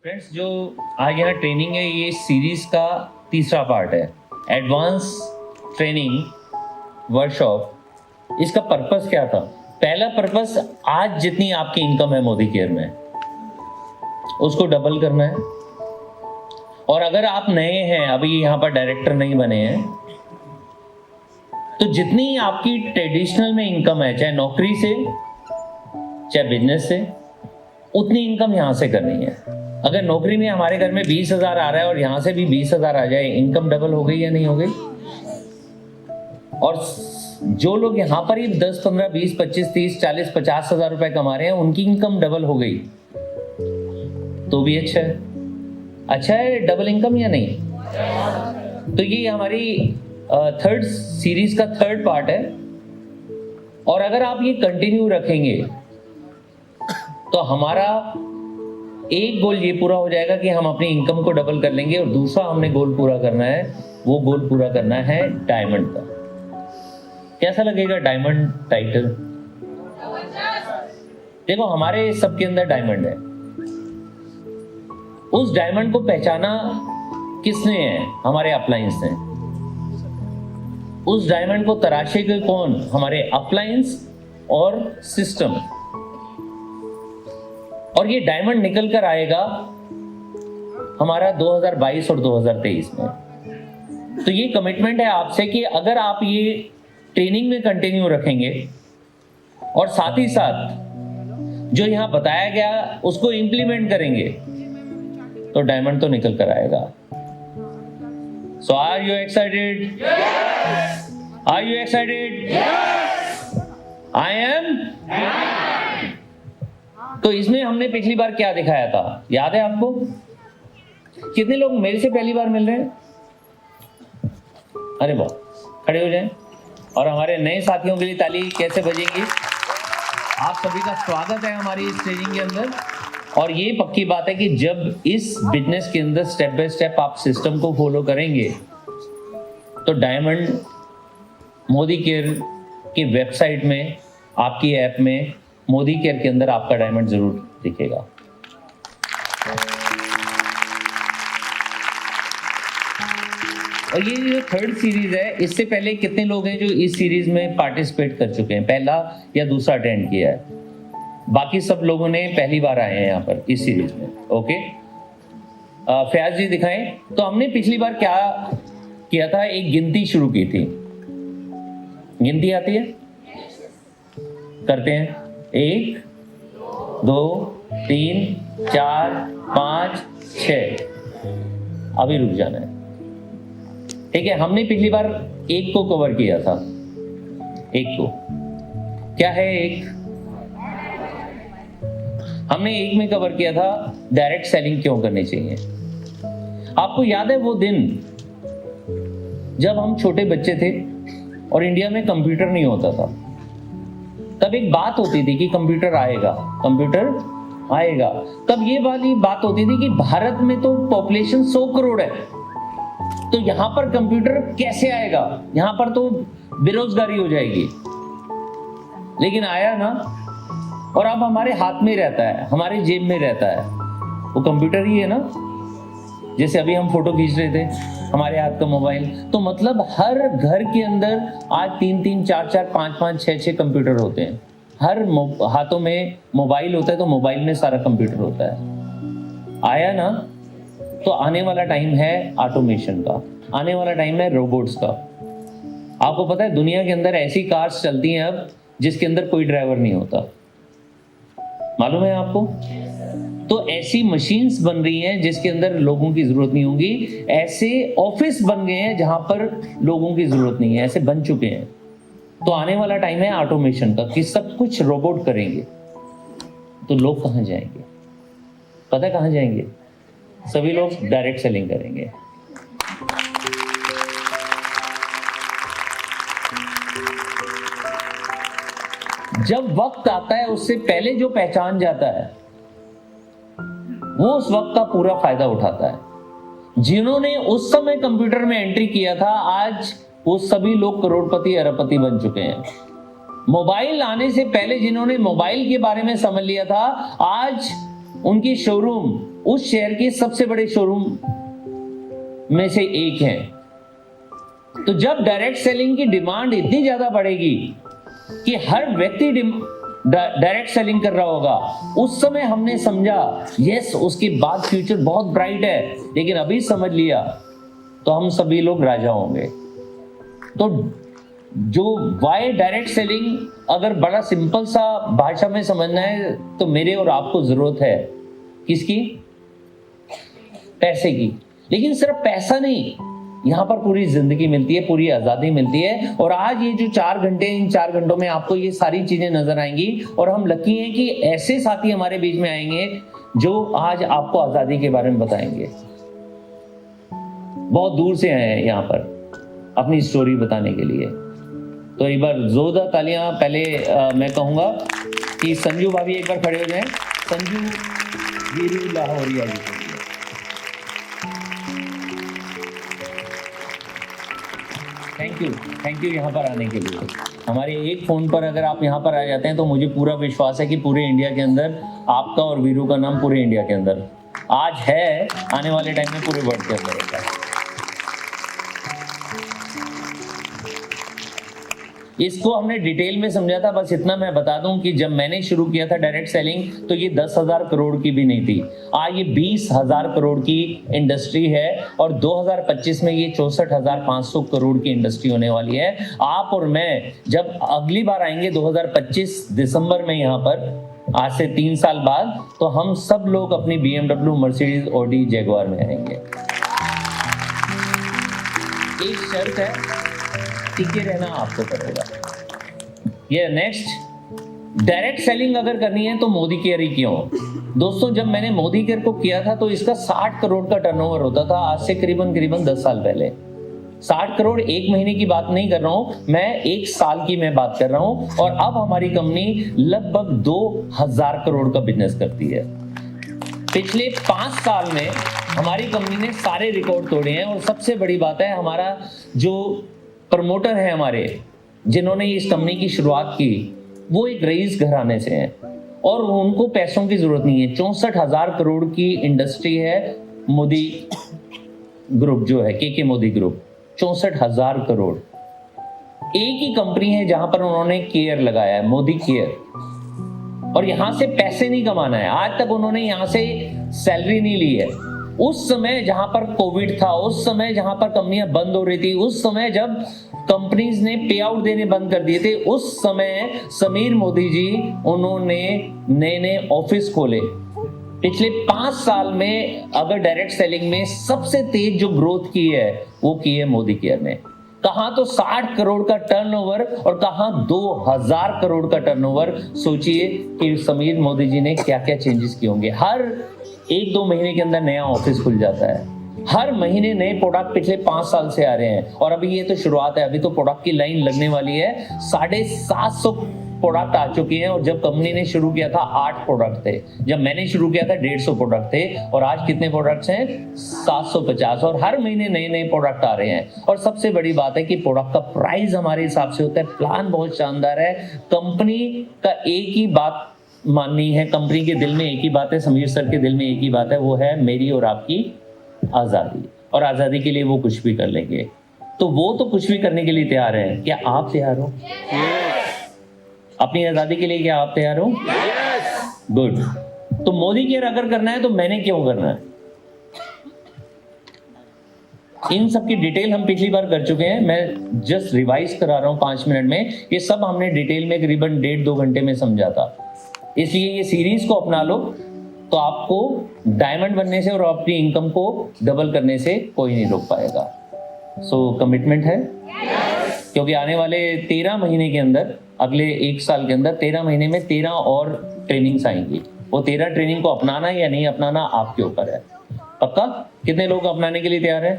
Friends, जो आज यहाँ ट्रेनिंग है ये सीरीज का तीसरा पार्ट है। Advance training workshop. इसका पर्पस क्या था? पहला पर्पस, आज जितनी आपकी इनकम है मोदी केयर में उसको डबल करना है। और अगर आप नए हैं, अभी यहाँ पर डायरेक्टर नहीं बने हैं, तो जितनी आपकी ट्रेडिशनल में इनकम है, चाहे नौकरी से चाहे बिजनेस से, उतनी इनकम यहाँ से करनी है। अगर नौकरी में हमारे घर में 20,000 आ रहा है और यहाँ से भी 20,000 आ जाए, इनकम डबल हो गई या नहीं हो गई? और जो लोग यहाँ पर ही 10, 15, 20, 25, 30, 40, 50,000 रुपए कमा रहे हैं, उनकी इनकम डबल हो गई तो भी अच्छा है। अच्छा है डबल इनकम या नहीं? तो ये हमारी थर्ड सीरीज का थर्ड पार्ट है। और अगर आप ये कंटिन्यू रखेंगे तो हमारा एक गोल ये पूरा हो जाएगा कि हम अपनी इनकम को डबल कर लेंगे। और दूसरा हमने गोल पूरा करना है, वो गोल पूरा करना है डायमंड का। कैसा लगेगा डायमंड टाइटल? देखो, हमारे सबके अंदर डायमंड है। उस डायमंड को पहचाना किसने है? हमारे अपलायंस ने। उस डायमंड को तराशे के कौन? हमारे अपलायंस और सिस्टम। और ये डायमंड निकल कर आएगा हमारा 2022 और 2023 में। तो ये कमिटमेंट है आपसे कि अगर आप ये ट्रेनिंग में कंटिन्यू रखेंगे और साथ ही साथ जो यहां बताया गया उसको इंप्लीमेंट करेंगे, तो डायमंड तो निकल कर आएगा। So are you excited? Are you excited? I am. तो इसमें हमने पिछली बार क्या दिखाया था, याद है आपको? कितने लोग मेरे से पहली बार मिल रहे हैं? अरे वाह, खड़े हो जाएं। और हमारे नए साथियों के लिए ताली कैसे बजेगी? आप सभी का स्वागत है हमारी इस ट्रेनिंग के अंदर। और ये पक्की बात है कि जब इस बिजनेस के अंदर स्टेप बाय स्टेप आप सिस्टम को फॉलो करेंगे तो डायमंड मोदी केयर की वेबसाइट में, आपकी ऐप में, मोदी केयर के अंदर आपका डायमंड जरूर दिखेगा। और ये जो थर्ड सीरीज है, इससे पहले कितने लोग हैं जो इस सीरीज में पार्टिसिपेट कर चुके हैं? पहला या दूसरा अटेंड किया है? बाकी सब लोगों ने पहली बार आए हैं यहाँ पर इस सीरीज में। ओके, फयाज जी दिखाएं। तो हमने पिछली बार क्या किया था? एक गिनती शुरू की थी। गिनती आती है? करते हैं। 1, 2, 3, 4, 5, 6। अभी रुक जाना है, ठीक है? हमने पिछली बार एक को कवर किया था। एक को क्या है? एक हमने एक में कवर किया था, डायरेक्ट सेलिंग क्यों करनी चाहिए। आपको याद है वो दिन जब हम छोटे बच्चे थे और इंडिया में कंप्यूटर नहीं होता था? तब एक बात होती थी कि कंप्यूटर आएगा, कंप्यूटर आएगा। तब ये वाली बात होती थी कि भारत में तो पॉपुलेशन 100 करोड़ है, तो यहां पर कंप्यूटर कैसे आएगा? यहां पर तो बेरोजगारी हो जाएगी। लेकिन आया ना, और अब हमारे हाथ में रहता है, हमारे जेब में रहता है। वो कंप्यूटर ही है ना। जैसे अभी हम फोटो खींच रहे थे, हमारे हाथ का मोबाइल। तो मतलब हर घर के अंदर आज 3-3, 4-4, 5-5, 6-6 कंप्यूटर होते हैं। हर हाथों में मोबाइल होता है, तो मोबाइल में सारा कंप्यूटर होता है। आया ना? तो आने वाला टाइम है ऑटोमेशन का, आने वाला टाइम है रोबोट्स का। आपको पता है दुनिया के अंदर ऐसी कार्स चलती हैं अब जिसके अंदर कोई ड्राइवर नहीं होता, मालूम है आपको? तो ऐसी मशीन्स बन रही हैं जिसके अंदर लोगों की जरूरत नहीं होगी। ऐसे ऑफिस बन गए हैं जहां पर लोगों की जरूरत नहीं है, ऐसे बन चुके हैं। तो आने वाला टाइम है ऑटोमेशन का, कि सब कुछ रोबोट करेंगे। तो लोग कहां जाएंगे? पता है कहां जाएंगे? सभी लोग डायरेक्ट सेलिंग करेंगे। जब वक्त आता है उससे पहले जो पहचान जाता है वो उस वक्त का पूरा फायदा उठाता है। जिन्होंने उस समय कंप्यूटर में एंट्री किया था, आज वो सभी लोग करोड़पति अरबपति बन चुके हैं। मोबाइल आने से पहले जिन्होंने मोबाइल के बारे में समझ लिया था, आज उनकी शोरूम उस शेयर के सबसे बड़े शोरूम में से एक हैं। तो जब डायरेक्ट सेलिंग की डिमांड इतनी ज्यादा बढ़ेगी कि हर व्यक्ति डायरेक्ट सेलिंग कर रहा होगा, उस समय हमने समझा यस उसके बाद फ्यूचर बहुत ब्राइट है, लेकिन अभी समझ लिया तो हम सभी लोग राजा होंगे। तो जो वाई डायरेक्ट सेलिंग अगर बड़ा सिंपल सा भाषा में समझना है तो मेरे और आपको जरूरत है किसकी? पैसे की। लेकिन सिर्फ पैसा नहीं, यहाँ पर पूरी जिंदगी मिलती है, पूरी आजादी मिलती है। और आज ये जो 4 घंटे, इन 4 घंटों में आपको ये सारी चीजें नजर आएंगी। और हम लकी हैं कि ऐसे साथी हमारे बीच में आएंगे जो आज आपको आजादी के बारे में बताएंगे। बहुत दूर से आए हैं यहाँ पर अपनी स्टोरी बताने के लिए। तो एक बार जोरदार तालियां पहले मैं कहूंगा कि संजू भाभी एक बार खड़े हो जाएं। संजू वीरू लाहौरिया जी के लिए थैंक यू यहाँ पर आने के लिए। हमारे एक फ़ोन पर अगर आप यहाँ पर आ जाते हैं तो मुझे पूरा विश्वास है कि पूरे इंडिया के अंदर आपका और वीरू का नाम पूरे इंडिया के अंदर आज है, आने वाले टाइम में पूरे वर्ल्ड के अंदर होता है। इसको हमने डिटेल में समझा था। बस इतना मैं बता दूं कि जब मैंने शुरू किया था डायरेक्ट सेलिंग तो ये 10,000 करोड़ की भी नहीं थी। आज ये 20,000 करोड़ की इंडस्ट्री है और 2025 में ये 64,500 करोड़ की इंडस्ट्री होने वाली है। आप और मैं जब अगली बार आएंगे 2025 दिसंबर में यहाँ पर, आज से 3 साल बाद, तो हम सब लोग अपनी BMW, मर्सिडीज, ऑडी, जैगुआर में आएंगे। एक शर्त है, टिके रहना आपको पड़ेगा। ये नेक्स्ट, डायरेक्ट सेलिंग अगर करनी है तो मोदी केयर ही क्यों? दोस्तों, जब मैंने मोदी केयर को किया था तो इसका 60 करोड़ का टर्नओवर होता था, आज से करीबन 10 साल पहले। 60 करोड़ एक महीने की बात नहीं कर रहा हूं मैं, 1 साल की मैं बात कर रहा हूं। और अब हमारी कंपनी लगभग 2,000 करोड़ का बिजनेस करती है। पिछले 5 साल में हमारी कंपनी ने सारे रिकॉर्ड तोड़े हैं। और सबसे बड़ी बात है, हमारा जो प्रमोटर है हमारे, जिन्होंने इस कंपनी की शुरुआत की, वो एक रईस घराने से हैं और उनको पैसों की जरूरत नहीं है। 64,000 करोड़ की इंडस्ट्री है मोदी ग्रुप जो है, के मोदी ग्रुप, 64,000 करोड़। एक ही कंपनी है जहां पर उन्होंने केयर लगाया है, मोदी केयर। और यहां से पैसे नहीं कमाना है। आज तक उन्होंने यहां से सैलरी नहीं ली है। उस समय जहां पर कोविड था, उस समय जहां पर कंपनियां बंद हो रही थी, उस समय जब कंपनीज ने पे आउट देने बंद कर दिए थे, उस समय समीर मोदी जी उन्होंने नए ऑफिस खोले। पिछले 5 साल में अगर डायरेक्ट सेलिंग में सबसे तेज जो ग्रोथ की है वो की है मोदी केयर ने। कहां तो 60 करोड़ का टर्नओवर और कहां 2,000 करोड़ का टर्नओवर। सोचिए कि समीर मोदी जी ने क्या क्या चेंजेस किए होंगे। हर 1-2 महीने के अंदर नया ऑफिस खुल जाता है, हर महीने नए प्रोडक्ट पिछले 5 साल से आ रहे हैं। और अभी ये तो शुरुआत है, अभी तो प्रोडक्ट की लाइन लगने वाली है। 750 प्रोडक्ट आ चुके हैं। और जब कंपनी ने शुरू किया था 8 प्रोडक्ट थे, जब मैंने शुरू किया था 150 प्रोडक्ट थे, और आज कितने प्रोडक्ट्स हैं? 750। और हर महीने नए प्रोडक्ट आ रहे हैं। और सबसे बड़ी बात है कि प्रोडक्ट का प्राइस हमारे हिसाब से होता है। प्लान बहुत शानदार है। कंपनी का एक ही बात माननी है, कंपनी के दिल में एक ही बात है, समीर सर के दिल में एक ही बात है, वो है मेरी और आपकी आजादी। और आजादी के लिए वो कुछ भी कर लेंगे। तो वो तो कुछ भी करने के लिए तैयार हैं। क्या आप तैयार हो? अपनी आजादी के लिए क्या आप तैयार हो? गुड। तो मोदी केयर अगर करना है तो मैंने क्यों करना है? इन सब की डिटेल हम पिछली बार कर चुके हैं। मैं जस्ट रिवाइज करा रहा हूं 5 मिनट में। ये सब हमने डिटेल में करीबन 1.5-2 घंटे में समझा था। इसलिए ये सीरीज को अपना लो तो आपको डायमंड बनने से और अपनी इनकम को डबल करने से कोई नहीं रोक पाएगा। सो कमिटमेंट है? क्योंकि आने वाले 13 महीने के अंदर, अगले 1 साल के अंदर 13 महीने में 13 और ट्रेनिंग्स आएंगी। वो 13 ट्रेनिंग को अपनाना या नहीं अपनाना आपके ऊपर है। पक्का? कितने लोग अपनाने के लिए तैयार है?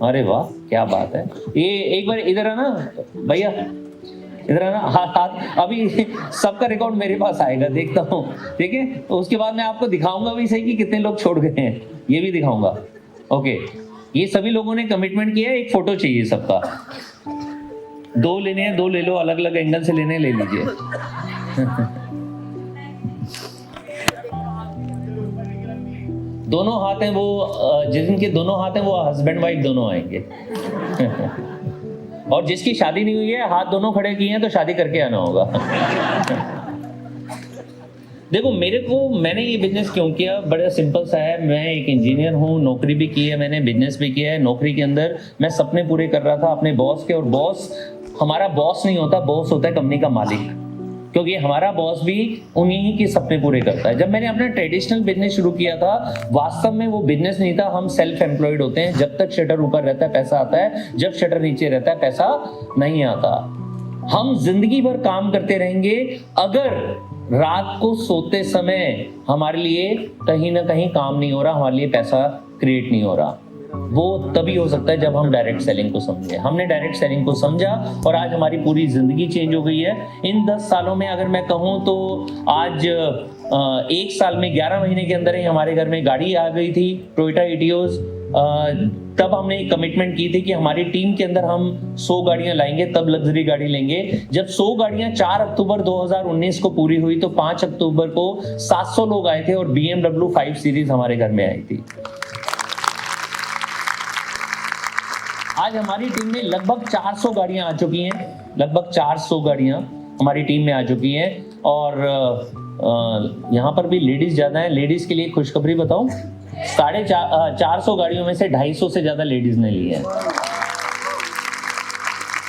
अरे वाह, क्या बात है। ये एक बार इधर आना भैया, इधर आना। हाथ अभी सबका रिकॉर्ड मेरे पास आएगा, देखता हूँ। ठीक है, तो उसके बाद मैं आपको दिखाऊंगा भी सही कि कितने लोग छोड़ गए हैं, ये भी दिखाऊंगा। ओके, ये सभी लोगों ने कमिटमेंट किया है। एक फोटो चाहिए सबका। 2 लेने हैं, 2 ले लो, अलग अलग एंगल से लेने, ले लीजिए। दोनों हाथ हैं वो जिनके दोनों हाथ हैं वो हस्बैंड वाइफ दोनों आएंगे। और जिसकी शादी नहीं हुई है, हाथ दोनों खड़े किए हैं, तो शादी करके आना होगा। देखो मैंने ये बिजनेस क्यों किया, बड़ा सिंपल सा है। मैं एक इंजीनियर हूँ, नौकरी भी की है मैंने, बिजनेस भी किया है। नौकरी के अंदर मैं सपने पूरे कर रहा था अपने बॉस के, और बॉस हमारा बॉस नहीं होता, बॉस होता है कंपनी का मालिक, क्योंकि हमारा बॉस भी उन्हीं के सपने पूरे करता है। जब मैंने अपना ट्रेडिशनल बिजनेस शुरू किया था, वास्तव में वो बिजनेस नहीं था, हम सेल्फ एम्प्लॉयड होते हैं। जब तक शटर ऊपर रहता है पैसा आता है, जब शटर नीचे रहता है पैसा नहीं आता। हम जिंदगी भर काम करते रहेंगे अगर रात को सोते समय हमारे लिए कहीं ना कहीं काम नहीं हो रहा, हमारे लिए पैसा क्रिएट नहीं हो रहा। वो तभी हो सकता है जब हम डायरेक्ट सेलिंग को समझे। हमने डायरेक्ट सेलिंग को समझा और आज हमारी पूरी जिंदगी चेंज हो गई है। इन 10 सालों में अगर मैं कहूँ तो आज 1 साल में 11 महीने के अंदर ही हमारे घर में गाड़ी आ गई थी, टोयोटा इटियोस। तब हमने एक कमिटमेंट की थी कि हमारी टीम के अंदर हम 100 गाड़ियां लाएंगे, तब लग्जरी गाड़ी लेंगे। जब 100 गाड़ियां 4 अक्टूबर 2019 को पूरी हुई तो 5 अक्टूबर को 700 लोग आए थे और BMW 5 सीरीज हमारे घर में आई थी। आज हमारी टीम में लगभग 400 गाड़ियां आ चुकी हैं, लगभग 400 गाड़ियां हमारी टीम में आ चुकी हैं। और यहाँ पर भी लेडीज ज्यादा हैं। लेडीज के लिए खुशखबरी बताऊं, 450 गाड़ियों में से 250 से ज्यादा लेडीज ने ली है।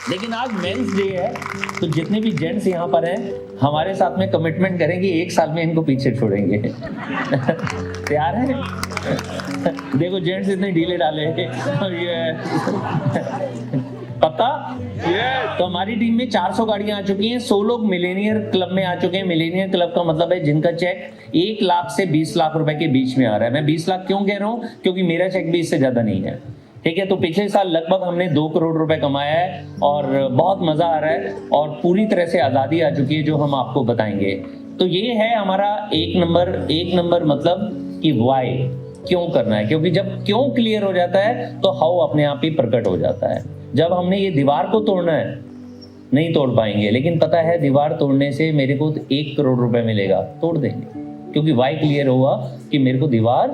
लेकिन आज मेंस डे है, तो जितने भी जेंट्स यहाँ पर हैं हमारे साथ में कमिटमेंट करेंगे 1 साल में इनको पीछे छोड़ेंगे। तैयार है? देखो जेंट्स इतने ढीले डाले पता। तो हमारी टीम में 400 गाड़ियां आ चुकी हैं। 100 लोग मिलेनियर क्लब में आ चुके हैं। मिलेनियर क्लब का मतलब है जिनका चेक 1 लाख से 20 लाख रुपए के बीच में आ रहा है। मैं 20 लाख क्यों कह रहा हूं, क्योंकि मेरा चेक भी इससे ज्यादा नहीं है। ठीक है, तो पिछले साल लगभग हमने 2 करोड़ रुपए कमाया है और बहुत मजा आ रहा है और पूरी तरह से आजादी आ चुकी है, जो हम आपको बताएंगे। तो ये है हमारा एक नंबर मतलब कि वाई, क्यों करना है। क्योंकि जब क्यों क्लियर हो जाता है तो हाउ अपने आप ही प्रकट हो जाता है। जब हमने ये दीवार को तोड़ना है, नहीं तोड़ पाएंगे, लेकिन पता है दीवार तोड़ने से मेरे को 1 करोड़ रुपए मिलेगा, तोड़ देंगे, क्योंकि वाई क्लियर हुआ कि मेरे को दीवार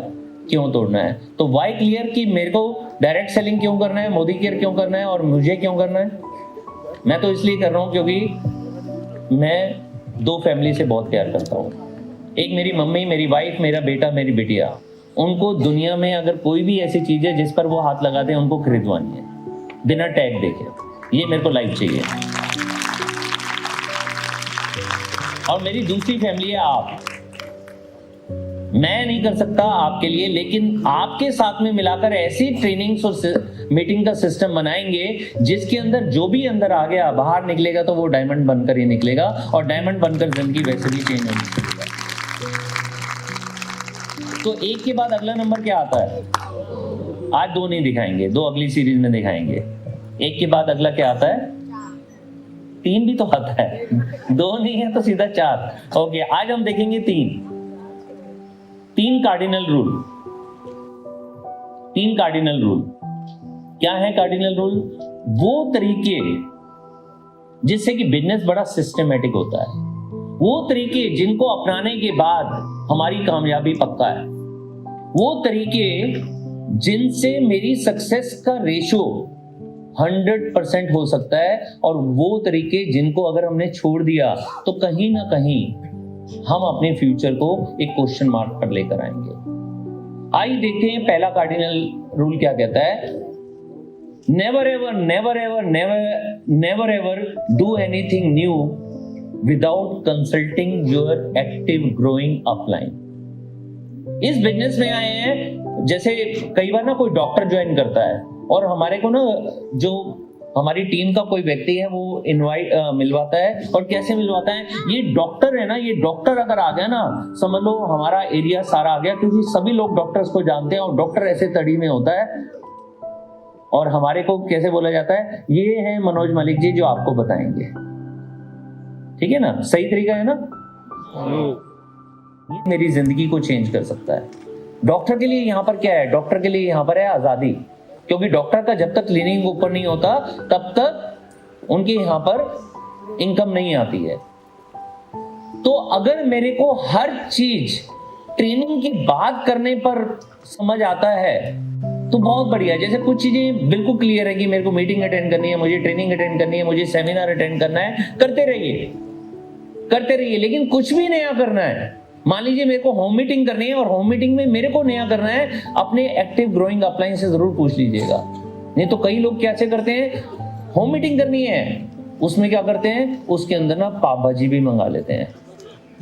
क्यों तोड़ना है। तो वाई क्लियर कि मेरे को डायरेक्ट सेलिंग क्यों करना है, मोदी केयर क्यों करना है और मुझे क्यों करना है। मैं तो इसलिए कर रहा हूं क्योंकि मैं 2 फैमिली से बहुत प्यार करता हूं। एक मेरी मम्मी, मेरी वाइफ, मेरा बेटा, मेरी बिटिया। उनको दुनिया में अगर कोई भी ऐसी चीज है जिस पर वो हाथ लगाते हैं, उनको खरीदवानी है बिना टैग देखे। ये मेरे को लाइफ चाहिए। और मेरी दूसरी फैमिली है आप। मैं नहीं कर सकता आपके लिए, लेकिन आपके साथ में मिलाकर ऐसी ट्रेनिंग्स और मीटिंग का सिस्टम बनाएंगे जिसके अंदर जो भी अंदर आ गया बाहर निकलेगा तो वो डायमंड बनकर ही निकलेगा, और डायमंड बनकर जिंदगी वैसे भी चेंज होगी। तो एक के बाद अगला नंबर क्या आता है? आज 2 नहीं दिखाएंगे, 2 अगली सीरीज में दिखाएंगे। एक के बाद अगला क्या आता है? 3 भी तो आता है, 2 नहीं है तो सीधा 4। ओके, आज हम देखेंगे 3 कार्डिनल रूल। 3 कार्डिनल रूल क्या है? कार्डिनल रूल वो तरीके जिससे कि बिजनेस बड़ा सिस्टमेटिक होता है, वो तरीके जिनको अपनाने के बाद हमारी कामयाबी पक्का है, वो तरीके जिनसे मेरी सक्सेस का रेशो 100% हो सकता है, और वो तरीके जिनको अगर हमने छोड़ दिया तो कहीं ना कहीं हम अपने फ्यूचर को एक क्वेश्चन मार्क पर लेकर आएंगे। आइए देखते हैं पहला कार्डिनल रूल क्या कहता है। Never ever never ever never never ever do anything new without consulting your active growing upline. इस बिजनेस में आए हैं, जैसे कई बार ना कोई डॉक्टर ज्वाइन करता है और हमारे को ना जो हमारी टीम का कोई व्यक्ति है वो मिलवाता है। और कैसे मिलवाता है? ये डॉक्टर है ना, ये डॉक्टर अगर आ गया ना, समझ लो हमारा एरिया सारा आ गया, क्योंकि सभी लोग डॉक्टर्स को जानते हैं और डॉक्टर ऐसे तड़ी में होता है। और हमारे को कैसे बोला जाता है? ये है मनोज मलिक जी जो आपको बताएंगे। ठीक है ना? सही तरीका है ना? मेरी जिंदगी को चेंज कर सकता है। डॉक्टर के लिए यहां पर क्या है? डॉक्टर के लिए यहां पर है आजादी, क्योंकि डॉक्टर का जब तक क्लिनिक ऊपर नहीं होता तब तक उनके यहां पर इनकम नहीं आती है। तो अगर मेरे को हर चीज ट्रेनिंग की बात करने पर समझ आता है तो बहुत बढ़िया। जैसे कुछ चीजें बिल्कुल क्लियर है कि मेरे को मीटिंग अटेंड करनी है, मुझे ट्रेनिंग अटेंड करनी है, मुझे सेमिनार अटेंड करना है, करते रहिए, लेकिन कुछ भी नया करना है। मान लीजिए मेरे को होम मीटिंग करनी है और होम मीटिंग में मेरे को नया करना है, अपने एक्टिव ग्रोइंग अपलाइन से जरूर पूछ लीजिएगा। नहीं तो कई लोग कैसे करते हैं, होम मीटिंग करनी है, उसमें क्या करते हैं, उसके अंदर ना पाव भाजी भी मंगा लेते हैं,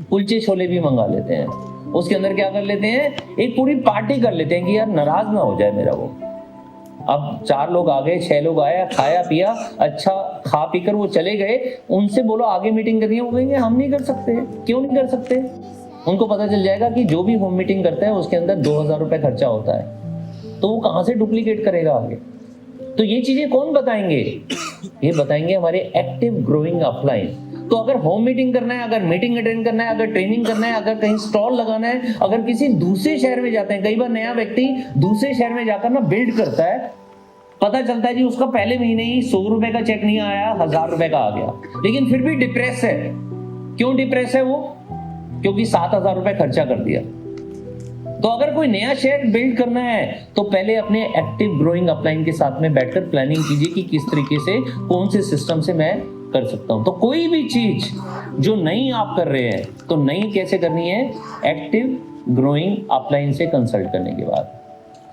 कुलचे छोले भी मंगा लेते हैं, उसके अंदर क्या कर लेते हैं, एक पूरी पार्टी कर लेते हैं कि यार नाराज ना हो जाए मेरा वो। अब 4 लोग आ गए, 6 लोग आया, खाया पिया, अच्छा खा पी कर वो चले गए, उनसे बोलो आगे मीटिंग करनी है, वो कहेंगे हम नहीं कर सकते। क्यों नहीं कर सकते? उनको पता चल जाएगा कि जो भी होम मीटिंग करता है उसके अंदर 2000 रुपए खर्चा होता है, तो वो कहां से डुप्लीकेट करेगा आगे। तो ये चीजें कौन बताएंगे, ये बताएंगे हमारे एक्टिव ग्रोइंग अपलाइन। तो अगर होम मीटिंग करना है, अगर मीटिंग अटेंड करना है, अगर ट्रेनिंग करना है, अगर कहीं स्टॉल लगाना है, अगर किसी दूसरे शहर में जाते हैं, कई बार नया व्यक्ति दूसरे शहर में जाकर ना बिल्ड करता है, पता चलता है जी उसका पहले महीने ही 100 रुपए का चेक नहीं आया, 1000 रुपए का आ गया, लेकिन फिर भी डिप्रेस है। क्यों डिप्रेस है वो? क्योंकि 7000 रुपए खर्चा कर दिया। तो अगर कोई नया शेयर बिल्ड करना है तो पहले अपने एक्टिव ग्रोइंग अपलाइन के साथ में बैठकर प्लानिंग कीजिए कि किस तरीके से, कौन से सिस्टम से मैं कर सकता हूं। तो कोई भी चीज जो नई आप कर रहे हैं तो नई कैसे करनी है, एक्टिव ग्रोइंग अपलाइन से कंसल्ट करने के बाद।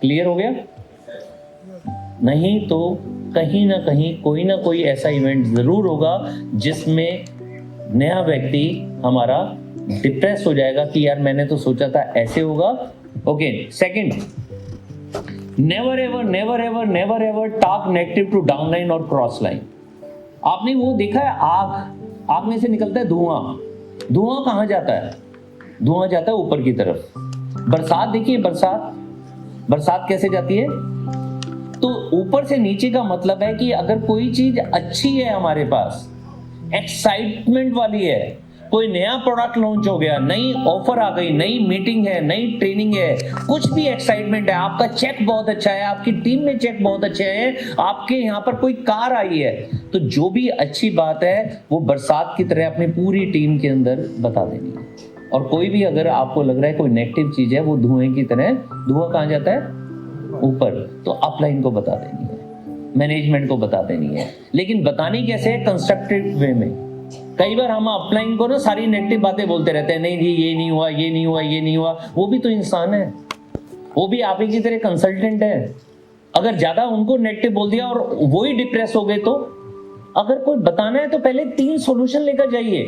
क्लियर हो गया? नहीं तो कहीं ना कहीं कोई ना कोई ऐसा इवेंट जरूर होगा जिसमें नया व्यक्ति हमारा डिप्रेस हो जाएगा कि यार मैंने तो सोचा था ऐसे होगा। Okay, second, never ever talk negative to downline और क्रॉस लाइन। आपने वो देखा है, आग में से निकलता है धुआं कहां जाता है? धुआं जाता है ऊपर की तरफ। बरसात देखिए, बरसात कैसे जाती है? तो ऊपर से नीचे का मतलब है कि अगर कोई चीज अच्छी है हमारे पास, एक्साइटमेंट वाली है, कोई नया प्रोडक्ट लॉन्च हो गया, नई ऑफर आ गई, नई मीटिंग है, नई ट्रेनिंग है, कुछ भी एक्साइटमेंट है, आपका चेक बहुत अच्छा है, आपकी टीम में चेक बहुत अच्छे हैं, आपके यहाँ पर कोई कार आई है, तो जो भी अच्छी बात है वो बरसात की तरह अपनी पूरी टीम के अंदर बता देनी है। और कोई भी अगर आपको लग रहा है कोई नेगेटिव चीज है, वो धुएं की तरह, धुआं कहाँ जाता है? ऊपर। तो अपलाइन को बता देनी है, मैनेजमेंट को बता देनी है। लेकिन बतानी कैसे है? कंस्ट्रक्टिव वे में। कई बार हम अपलाइन को ना सारी नेगेटिव बातें बोलते रहते हैं, नहीं जी ये नहीं हुआ, ये नहीं हुआ, ये नहीं हुआ। वो भी तो इंसान है, वो भी आप ही की तरह कंसल्टेंट है। अगर ज्यादा उनको नेगेटिव बोल दिया और वो ही डिप्रेस हो गए, तो अगर कोई बताना है तो पहले 3 सॉल्यूशन लेकर जाइए।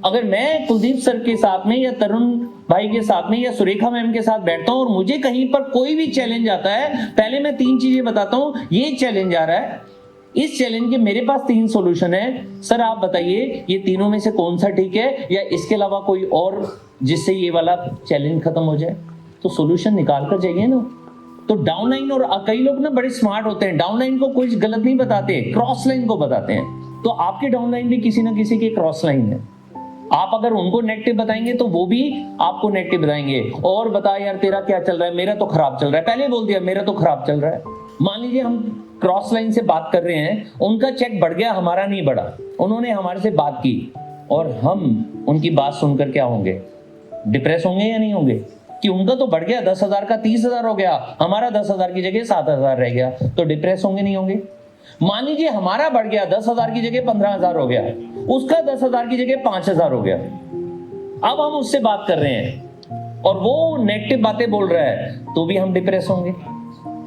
अगर मैं कुलदीप सर के साथ में या तरुण भाई के साथ में या सुरेखा मैम के साथ बैठता हूं और मुझे कहीं पर कोई भी चैलेंज आता है, पहले मैं 3 चीजें बताता हूं, ये चैलेंज आ रहा है, इस चैलेंज के मेरे पास 3 सॉल्यूशन है, सर आप बताइए ये तीनों में से कौन सा ठीक है, या इसके अलावा कोई और जिससे ये वाला चैलेंज खत्म हो जाए। तो सॉल्यूशन निकाल कर जाइए ना। तो डाउनलाइन, और कई लोग ना बड़े स्मार्ट होते हैं, डाउनलाइन को कोई गलत नहीं बताते, क्रॉस लाइन को बताते हैं। तो आपकी डाउनलाइन भी किसी ना किसी की क्रॉस लाइन है। आप अगर उनको नेगेटिव बताएंगे तो वो भी आपको नेगेटिव बताएंगे, और बता यार तेरा क्या चल रहा है, मेरा तो खराब चल रहा है, पहले बोल दिया मेरा तो खराब चल रहा है। मान लीजिए हम क्रॉस लाइन से बात कर रहे हैं, उनका चेक बढ़ गया, हमारा नहीं बढ़ा, उन्होंने हमारे से बात की और हम उनकी बात सुनकर क्या होंगे, डिप्रेस होंगे या नहीं होंगे? कि उनका तो बढ़ गया 10,000 का 30,000 हो गया, हमारा 10,000 की जगह 7,000 रह गया, तो डिप्रेस होंगे नहीं होंगे? मान लीजिए हमारा बढ़ गया 10,000 की जगह 15,000 हो गया, उसका 10,000 की जगह 5,000 हो गया। अब हम उससे बात कर रहे हैं और वो नेगेटिव बातें बोल रहा है, तो भी हम डिप्रेस होंगे।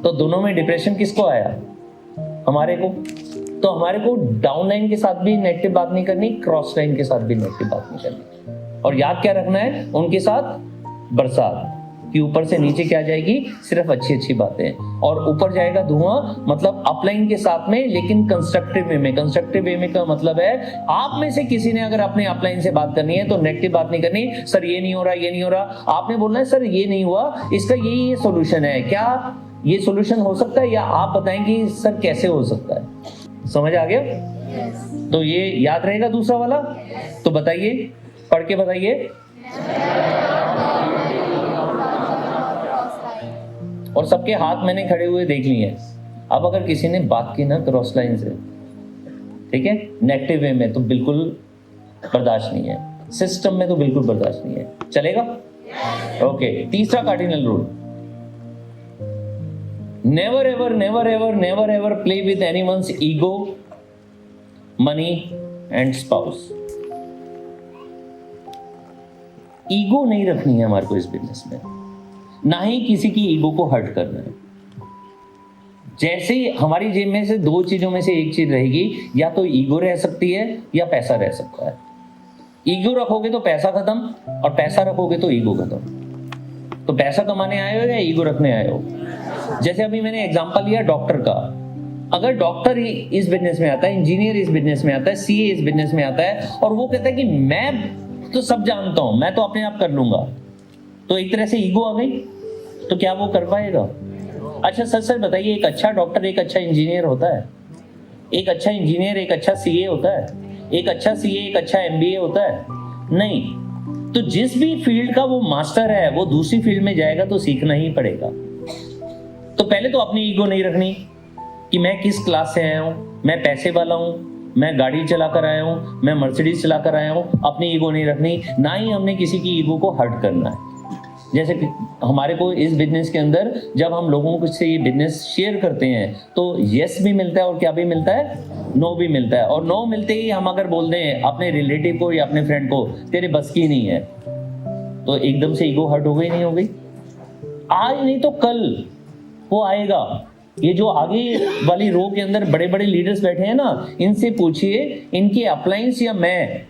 तो दोनों में डिप्रेशन किसको आया? हमारे को। तो हमारे को डाउनलाइन के साथ भी नेगेटिव बात नहीं करनी, क्रॉस लाइन के साथ भी नेगेटिव बात नहीं करनी। और याद क्या रखना है उनके साथ? बरसात कि ऊपर से नीचे क्या जाएगी, सिर्फ अच्छी अच्छी बातें, और ऊपर जाएगा धुआं, मतलब अपलाइन के साथ में, लेकिन कंस्ट्रक्टिव वे में। कंस्ट्रक्टिव वे में का मतलब है आप में से किसी ने अगर अपने अपलाइन से बात करनी है तो नेगेटिव बात नहीं करनी, सर ये नहीं हो रहा, ये नहीं हो रहा। आपने बोलना है सर ये नहीं हुआ, इसका ये सोल्यूशन है, क्या ये सोल्यूशन हो सकता है, या आप बताएं कि सर कैसे हो सकता है। समझ आ गया? तो ये याद रहेगा दूसरा वाला। तो बताइए, पढ़ के बताइए। और सबके हाथ मैंने खड़े हुए देख लिए। अब अगर किसी ने बात की ना क्रॉस लाइन से, ठीक है, नेगेटिव वे में, तो बिल्कुल बर्दाश्त नहीं है, सिस्टम में तो बिल्कुल बर्दाश्त नहीं है। चलेगा? ओके, तीसरा cardinal rule, never ever never ever never ever play with anyone's ego, money and spouse. Ego नहीं रखनी है हमारे को इस बिजनेस में, ना ही किसी की ईगो को हर्ट करना है। जैसे ही हमारी जेब में से दो चीजों में से एक चीज रहेगी, या तो ईगो रह सकती है या पैसा रह सकता है। ईगो रखोगे तो पैसा खत्म, और पैसा रखोगे तो ईगो खत्म। तो पैसा कमाने आए हो या ईगो रखने आए हो? जैसे अभी मैंने एग्जांपल लिया डॉक्टर का। अगर डॉक्टर इस बिजनेस में आता है, इंजीनियर इस बिजनेस में आता है, सीए इस बिजनेस में आता है, और वो कहता है कि मैं तो सब जानता हूं, मैं तो अपने आप कर लूंगा, तो एक तरह से ईगो आ गई, तो क्या वो कर पाएगा? अच्छा सच सच बताइए, एक अच्छा डॉक्टर एक अच्छा इंजीनियर होता है? एक अच्छा इंजीनियर एक अच्छा सीए होता है? एक अच्छा सीए एक अच्छा एमबीए होता है? नहीं। तो जिस भी फील्ड का वो मास्टर है, वो दूसरी फील्ड में जाएगा तो सीखना ही पड़ेगा। तो पहले तो अपनी ईगो नहीं रखनी कि मैं किस क्लास से आया हूं, मैं पैसे वाला हूं, मैं गाड़ी चलाकर आया हूं, मैं मर्सिडीज चलाकर आया हूं। अपनी ईगो नहीं रखनी, ना ही हमने किसी की ईगो को हर्ट करना है। जैसे कि हमारे को इस बिजनेस के अंदर जब हम लोगों से ये बिजनेस शेयर करते हैं तो यस भी मिलता है और क्या भी मिलता है, नो भी मिलता है। और नो मिलते ही हम अगर बोल दें अपने रिलेटिव को या अपने फ्रेंड को तेरे बस की नहीं है, तो एकदम से ईगो हर्ट हो गई नहीं हो गई? आज नहीं तो कल वो आएगा। ये जो आगे वाली रो के अंदर बड़े बड़े लीडर्स बैठे हैं ना, इनसे पूछिए, इनके अपलायंस या मैं,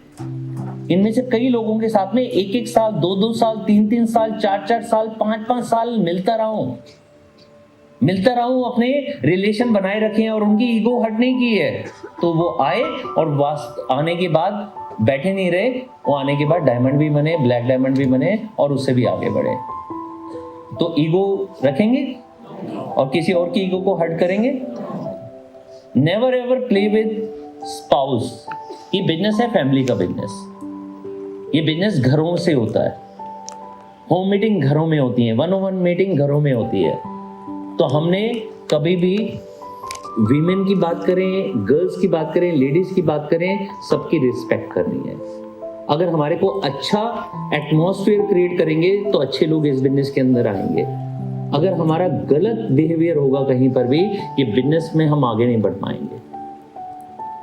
इनमें से कई लोगों के साथ में एक एक साल, दो दो साल, तीन तीन साल, चार चार साल, पांच पांच साल मिलता रहा हूं, अपने रिलेशन बनाए रखे हैं और उनकी ईगो हट नहीं की है। तो वो आए और आने के बाद बैठे नहीं रहे, वो आने के बाद डायमंड भी बने, ब्लैक डायमंड भी बने, और उससे भी आगे बढ़े। तो ईगो रखेंगे और किसी और की ईगो को हर्ट करेंगे? Never ever play with spouse. ये बिजनेस है फैमिली का बिजनेस। ये बिजनेस घरों से होता है, होम मीटिंग घरों में होती है, 1-on-1 मीटिंग घरों में होती है। तो हमने कभी भी वीमेन की बात करें, गर्ल्स की बात करें, लेडीज की बात करें, सबकी रिस्पेक्ट करनी है। अगर हमारे को अच्छा एटमॉस्फेयर क्रिएट करेंगे तो अच्छे लोग इस बिजनेस के अंदर आएंगे। अगर हमारा गलत बिहेवियर होगा कहीं पर भी, ये बिजनेस में हम आगे नहीं बढ़ पाएंगे।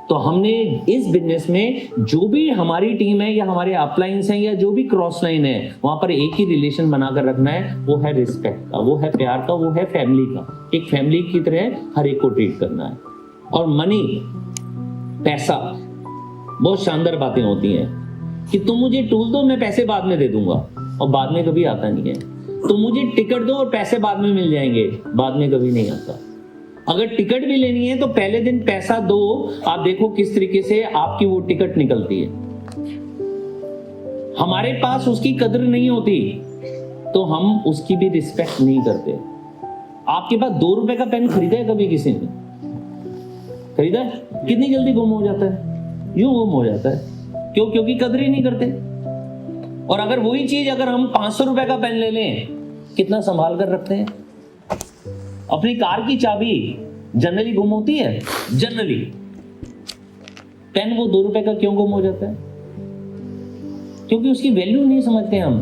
तो हमने इस बिजनेस में जो भी हमारी टीम है या हमारे अपलाइंस हैं या जो भी क्रॉस लाइन है, वहां पर एक ही रिलेशन बनाकर रखना है। वो है रिस्पेक्ट का, वो है प्यार का, वो है फैमिली का। एक फैमिली की तरह हर एक को ट्रीट करना है। और मनी, पैसा, बहुत शानदार बातें होती हैं कि तुम मुझे टूल दो, मैं पैसे बाद में दे दूंगा, और बाद में कभी आता नहीं है। तुम मुझे टिकट दो और पैसे बाद में मिल जाएंगे, बाद में कभी नहीं आता। अगर टिकट भी लेनी है तो पहले दिन पैसा दो, आप देखो किस तरीके से आपकी वो टिकट निकलती है। हमारे पास उसकी कदर नहीं होती तो हम उसकी भी रिस्पेक्ट नहीं करते। आपके पास 2 रुपए का पेन खरीदा है कभी किसी ने? खरीदा है? कितनी जल्दी गुम हो जाता है, यूं गुम हो जाता है। क्यों? क्योंकि कदर ही नहीं करते। और अगर वही चीज अगर हम 500 रुपए का पेन ले लें, कितना संभाल कर रखते हैं। अपनी कार की चाबी जनरली गुम होती है, जनरली। पेन वो 2 रुपए का क्यों गुम हो जाता है? क्योंकि उसकी वैल्यू नहीं समझते हम।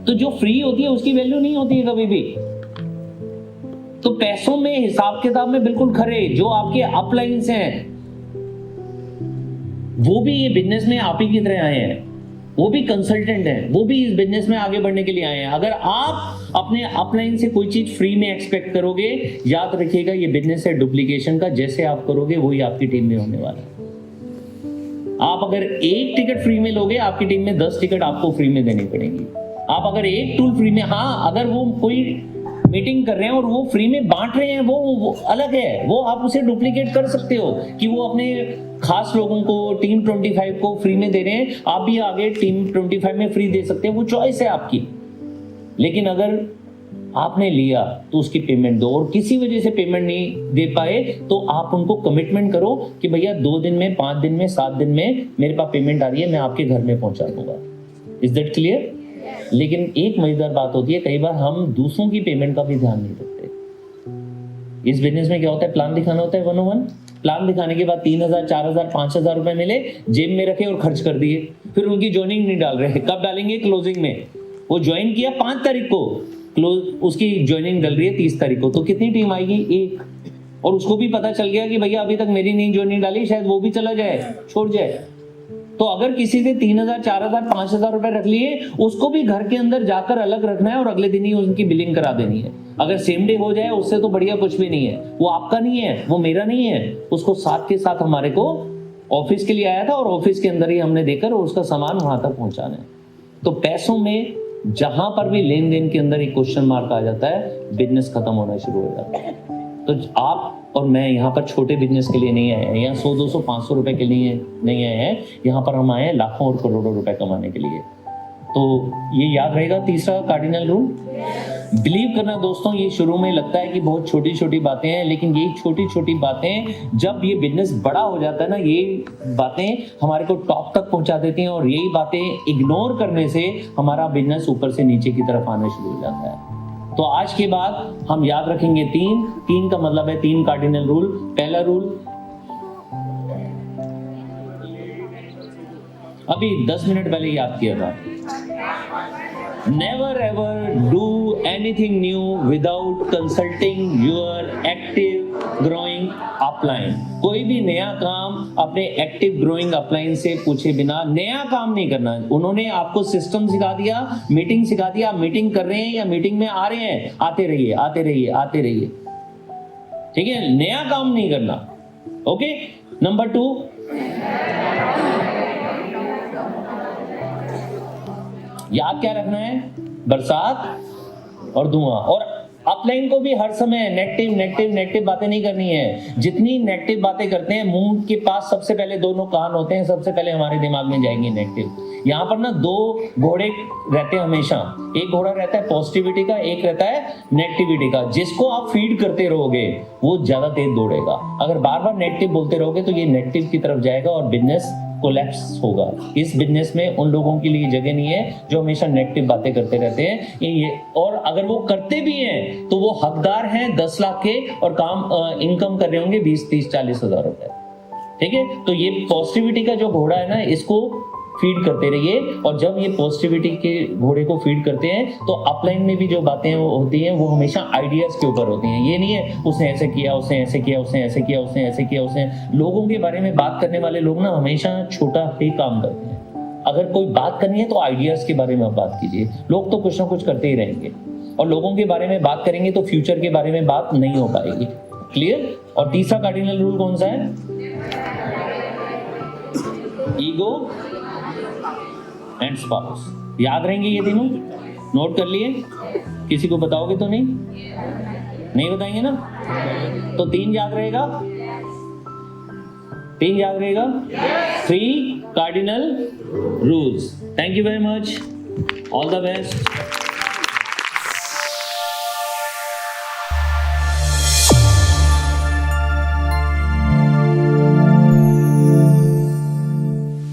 तो जो फ्री होती है उसकी वैल्यू नहीं होती है कभी भी। तो पैसों में, हिसाब किताब में बिल्कुल खरे। जो आपके अपलाइंस हैं वो भी ये बिजनेस में आप ही की तरह आए हैं, वो भी कंसल्टेंट हैं, वो भी इस बिजनेस में आगे बढ़ने के लिए आए हैं। अगर आप अपने अपलाइन से कोई चीज फ्री में एक्सपेक्ट करोगे, याद रखिएगा ये बिजनेस है डुप्लीकेशन का। जैसे आप करोगे वही आपकी टीम में होने वाला है। आप अगर 1 टिकट फ्री में लोगे, आपकी टीम में 10 टिकट आपको फ्री में देनी पड़ेगी। आप अगर 1 टूल फ्री में, हाँ अगर वो कोई मीटिंग कर रहे हैं और वो फ्री में बांट रहे हैं, वो अलग है। वो आप उसे डुप्लीकेट कर सकते हो कि वो अपने खास लोगों को, टीम 25 को फ्री में दे रहे हैं, आप भी आगे टीम 25 में फ्री दे सकते हैं। वो चॉइस है आपकी। लेकिन अगर आपने लिया तो उसकी पेमेंट दो, और किसी वजह से पेमेंट नहीं दे पाए तो आप उनको कमिटमेंट करो कि भैया 2 दिन में, 5 दिन में, 7 दिन में मेरे पास पेमेंट आ रही है, मैं आपके घर में पहुंचा दूंगा। Is that clear? लेकिन एक मजेदार बात होती है, कई बार हम दूसरों की पेमेंट का भी ध्यान नहीं रखते। इस बिजनेस में क्या होता है, प्लान दिखाना होता है 1-on-1। प्लान दिखाने के बाद 3,000, 4,000, 5,000 रुपए मिले, जेब में रखे और खर्च कर दिए। फिर उनकी ज्वाइनिंग नहीं डाल रहे। कब डालेंगे? क्लोजिंग में। वो ज्वाइन किया 5 तारीख को, क्लोज उसकी ज्वाइनिंग डल रही है 30 तारीख को, तो कितनी टीम आएगी? 1। और उसको भी पता चल गया कि भैया अभी तक मेरी नहीं ज्वाइनिंग डाली, शायद वो भी चला जाए, छोड़ जाए। तो अगर किसी से 3000, 4000, 5000 रुपए रख लिए, उसको भी घर के अंदर जाकर अलग रखना है और अगले दिन ही उनकी बिलिंग करा देनी है। अगर सेम डे हो जाए उससे तो बढ़िया कुछ भी नहीं है। वो आपका नहीं है, वो मेरा नहीं है, उसको साथ के साथ हमारे को ऑफिस के लिए आया था और ऑफिस के अंदर ही हमने देकर उसका सामान वहां तक पहुंचाना है। तो पैसों में जहां पर भी लेन देन के अंदर एक क्वेश्चन मार्क आ जाता है, बिजनेस खत्म होना शुरू हो जाता है। तो आप और मैं यहाँ पर छोटे बिजनेस के लिए नहीं आए हैं, यहाँ 100, 200, 500 रुपए के लिए नहीं आए हैं, यहाँ पर हम आए हैं लाखों और करोड़ों रुपए कमाने के लिए। तो ये याद रहेगा तीसरा कार्डिनल रूल। बिलीव करना दोस्तों, ये शुरू में लगता है कि बहुत छोटी छोटी बातें हैं, लेकिन ये छोटी छोटी बातें जब ये बिजनेस बड़ा हो जाता है ना, ये बातें हमारे को टॉप तक पहुंचा देती हैं और यही बातें इग्नोर करने से हमारा बिजनेस ऊपर से नीचे की तरफ आना शुरू हो जाता है। तो आज के बाद हम याद रखेंगे 3 का मतलब है 3 कार्डिनल रूल। पहला रूल, अभी 10 मिनट पहले याद किया था, never ever do anything new without consulting your active growing upline. कोई भी नया काम अपने एक्टिव ग्रोइंग अपलाइन से पूछे बिना नया काम नहीं करना। उन्होंने आपको सिस्टम सिखा दिया, मीटिंग सिखा दिया, आप मीटिंग कर रहे हैं या मीटिंग में आ रहे हैं, आते रहिए आते रहिए आते रहिए, ठीक है, नया काम नहीं करना। ओके। नंबर 2, याद क्या रखना है? बरसात और धुआं। और अपलाइन को भी हर समय नेगेटिव बातें नहीं करनी है। जितनी नेगेटिव बातें करते हैं, मुंह के पास सबसे पहले दोनों कान होते हैं, सबसे पहले हमारे दिमाग में जाएंगे नेगेटिव। यहाँ पर ना 2 घोड़े रहते हैं हमेशा, एक घोड़ा रहता है पॉजिटिविटी का, एक रहता है नेगेटिविटी का। जिसको आप फीड करते रहोगे वो ज्यादा तेज दौड़ेगा। अगर बार बार नेगेटिव बोलते रहोगे तो ये नेगेटिव की तरफ जाएगा और बिजनेस कोलैप्स होगा। इस बिजनेस में उन लोगों के लिए जगह नहीं है जो हमेशा नेगेटिव बातें करते रहते हैं। ये और अगर वो करते भी हैं तो वो हकदार हैं 10 लाख के और काम इनकम कर रहे होंगे 20, 30, 40 हजार रुपए। ठीक है, तो ये पॉजिटिविटी का जो घोड़ा है ना, इसको फीड करते रहिए। और जब ये पॉजिटिविटी के घोड़े को फीड करते हैं तो अपलाइन में भी जो बातें होती हैं वो हमेशा आइडियाज के ऊपर होती हैं। ये नहीं है उसने ऐसे किया, उसने ऐसे किया, उसने ऐसे किया, उसने ऐसे किया, उसने। लोगों के बारे में बात करने वाले लोग ना हमेशा छोटा ही काम करते हैं। अगर कोई बात करनी है तो आइडियाज के बारे में आप बात कीजिए। लोग तो कुछ ना कुछ करते ही रहेंगे और लोगों के बारे में बात करेंगे तो फ्यूचर के बारे में बात नहीं हो पाएगी। क्लियर? और तीसरा कार्डिनल रूल कौन सा है? Ego and spouse. याद रहेंगे ये तीनों? नोट कर लिए? किसी को बताओगे तो नहीं बताएंगे ना? तो 3 याद रहेगा? 3 याद रहेगा? 3 cardinal rules. Thank you very much, all the best.